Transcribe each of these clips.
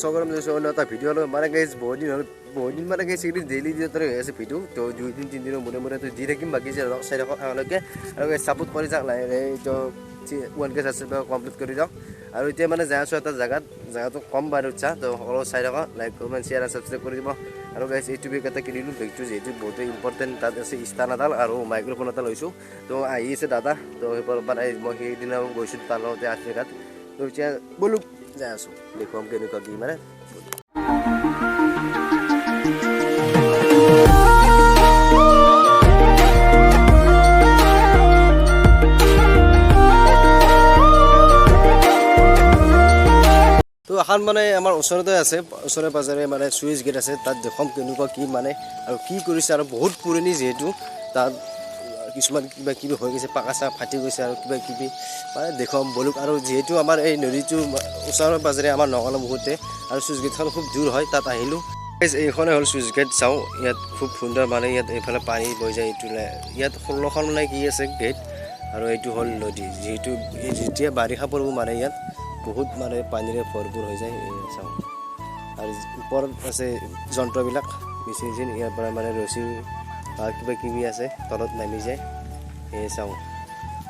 স্বাগতম জনাইছোঁ অন্য এটা ভিডিঅ'লৈ মানে গাইজ বহুত দিন মানে গাইজ এইকেইদিন ডেইলি হৈ আছে ভিডিঅ' তো 2 দিন 3 দিনৰ মূৰে তো দি থাকিম বাকী যে চাই থাকক আগলৈকে আৰু ছাপোৰ্ট কৰি যাওক লাহে তো 1K ছাবস্ক্ৰাইবাৰ কমপ্লিট কৰি যাওক আৰু এতিয়া মানে যাই আছোঁ এটা জেগাটো কম বাৰু ইচ্ছা তো সকলো চাই থাকক লাইক কমেণ্ট শ্বেয়াৰ আৰু ছাবস্ক্ৰাইব কৰি দিব আৰু গাইজ এইটো বেগ এটা কিনিলোঁ বেগটো যিহেতু বহুত ইম্পৰ্টেণ্ট তাত আছে ষ্টান এডাল আৰু মাইক্ৰফোন এটা লৈছোঁ তো আহি আছে দাদা তো সেইবাৰ মই সেইদিনা গৈছোঁ তাৰ লগতে আফ্ৰিকাত তো এতিয়া ব'লো যাই আছোঁ দেখুৱাম কেনেকুৱা কি মানে তো এখন মানে আমাৰ ওচৰতে আছে ওচৰে পাজৰে মানে চুইচ গেট আছে তাত দেখুৱাম কেনেকুৱা কি মানে আৰু কি কৰিছে আৰু বহুত পুৰণি যিহেতু তাত কিছুমান কিবা কিবি হৈ গৈছে পাকা চাহ ফাটি গৈছে আৰু কিবা কিবি মানে দেখুৱাম বলুক আৰু যিহেতু আমাৰ এই নদীটো ওচৰে পাজৰে আমাৰ নগাঁও বহুতে আৰু চুইচ গেটখন খুব দূৰ হয় তাত আহিলোঁ এইখনে হ'ল চুইচ গেট চাওঁ ইয়াত খুব সুন্দৰ মানে ইয়াত এইফালে পানী বৈ যায় এইটো ইয়াত 16খন মানে কি আছে গেট আৰু এইটো হ'ল নদী যিহেতু যেতিয়া বাৰিষা পৰিব মানে ইয়াত বহুত মানে পানীৰে ভৰপূৰ হৈ যায় চাওঁ আৰু ওপৰত আছে যন্ত্ৰবিলাক মেচিন ইয়াৰ পৰা মানে ৰছী বা কিবা কিবি আছে তলত নামি যায় এই চাওঁ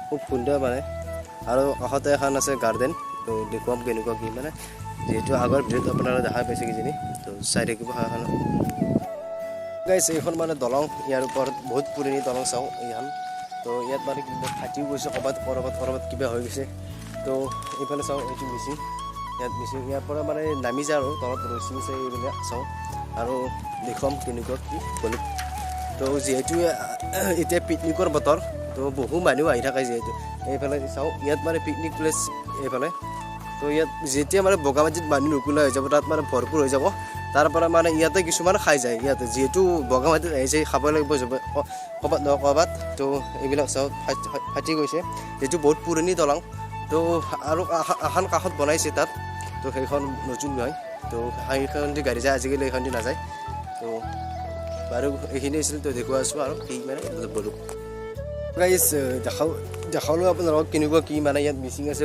খুব সুন্দৰ মানে আৰু কাষতে এখন আছে গাৰ্ডেন তো দেখুৱাম কেনেকুৱা কি মানে যিহেতু আগৰ ভিডিঅ'ত আপোনালোকে দেখা পাইছে কিজানি তো চাই থাকিব সেইখন গাইছে এইখন মানে দলং ইয়াৰ ওপৰত বহুত পুৰণি দলং চাওঁ এইখন তো ইয়াত মানে কিবা ফাটিও গৈছে ক'ৰবাত কিবা হৈ গৈছে তো এইফালে চাওঁ এইটো মিচিং ইয়াত মিচিং ইয়াৰ পৰা মানে নামি যায় আৰু তলত ৰছী আছে এইবিলাক চাওঁ আৰু দেখুৱাম কেনেকুৱা কি বলুক তো যিহেতু এতিয়া পিকনিকৰ বতৰ তো বহু মানুহ আহি থাকে যিহেতু এইফালে চাওঁ ইয়াত মানে পিকনিক প্লেচ এইফালে তো ইয়াত যেতিয়া মানে বগামাটিত মানুহ নুকুলা হৈ যাব তাত মানে ভৰপূৰ হৈ যাব তাৰ পৰা মানে ইয়াতে কিছুমান খাই যায় ইয়াতে যিহেতু বগামাটিত আহিছে খাব লাগিব যাব ক'ৰবাত নহয় ক'ৰবাত তো এইবিলাক চাওঁ ফাটি গৈছে যিহেতু বহুত পুৰণি দলং তো আৰু এখন কাষত বনাইছে তাত তো সেইখন নতুন নহয় তো সেইখন দি গাড়ী যায় আজিকালি এইখন দি নাযায় তো বাৰু এইখিনি আছিল তো দেখুৱাই আছোঁ আৰু কি মানে বলো গাইজ দেখালোঁ আপোনালোকক কেনেকুৱা কি মানে ইয়াত মিচিং আছে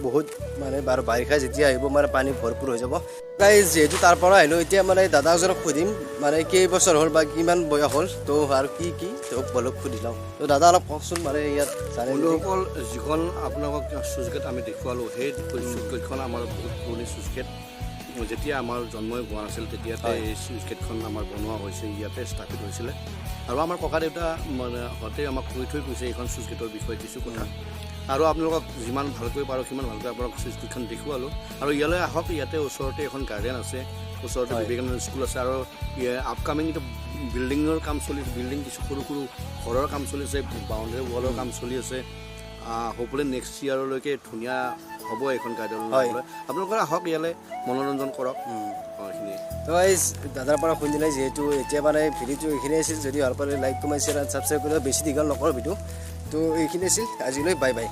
বহুত মানে বাৰু বাৰিষা যেতিয়া আহিব মানে পানী ভৰপূৰ হৈ যাব গাইজ যিহেতু তাৰ পৰা আহিলোঁ এতিয়া মানে দাদাজনক সুধিম মানে কেইবছৰ হ'ল বা কিমান বয়স হ'ল তো আৰু কি তো বলক সুধি লওঁ তো দাদা অলপ কওকচোন মানে ইয়াত বন্ধুসকল যিখন আপোনালোকক চুইচ গেট আমি দেখুৱালোঁ সেই চুইচ গেটখন আমাৰ বহুত পুৰণি চুইচ গেট যেতিয়া আমাৰ জন্মই হোৱা নাছিল তেতিয়াতে এই চুইচ গেটখন আমাৰ বনোৱা হৈছে ইয়াতে স্থাপিত হৈছিলে আৰু আমাৰ ককা দেউতা মানে হতে আমাক কৈ থৈ গৈছে এইখন চুইচ গেটৰ বিষয়ে কিছু কথা আৰু আপোনালোকক যিমান ভালকৈ পাৰোঁ সিমান ভালকৈ আপোনালোক চুইচ গেটখন দেখুৱালোঁ আৰু ইয়ালৈ আহক ইয়াতে ওচৰতে এখন গাৰ্ডেন আছে ওচৰতে বিবেকানন্দ স্কুল আছে আৰু আপকামিং এতিয়া বিল্ডিঙৰ কাম চলি বিল্ডিং কিছু সৰু ঘৰৰ কাম চলি আছে বাউণ্ডেৰী ৱালৰ কাম চলি আছে হ'পফুলি নেক্সট ইয়াৰলৈকে ধুনীয়া হ'ব এইখন গাৰ্ডেন আপোনালোকে আহক ইয়ালৈ মনোৰঞ্জন কৰক এইখিনি তো দাদাৰ পৰা শুনিলে যিহেতু এতিয়া মানে ভিডিঅ'টো এইখিনি আছিল যদি ভাল পালে লাইক কমেণ্ট শ্বেয়াৰ ছাবস্ক্ৰাইব কৰিব বেছি দীঘল নকৰোঁ ভিডিঅ' তো এইখিনি আছিল আজিলৈ বাই বাই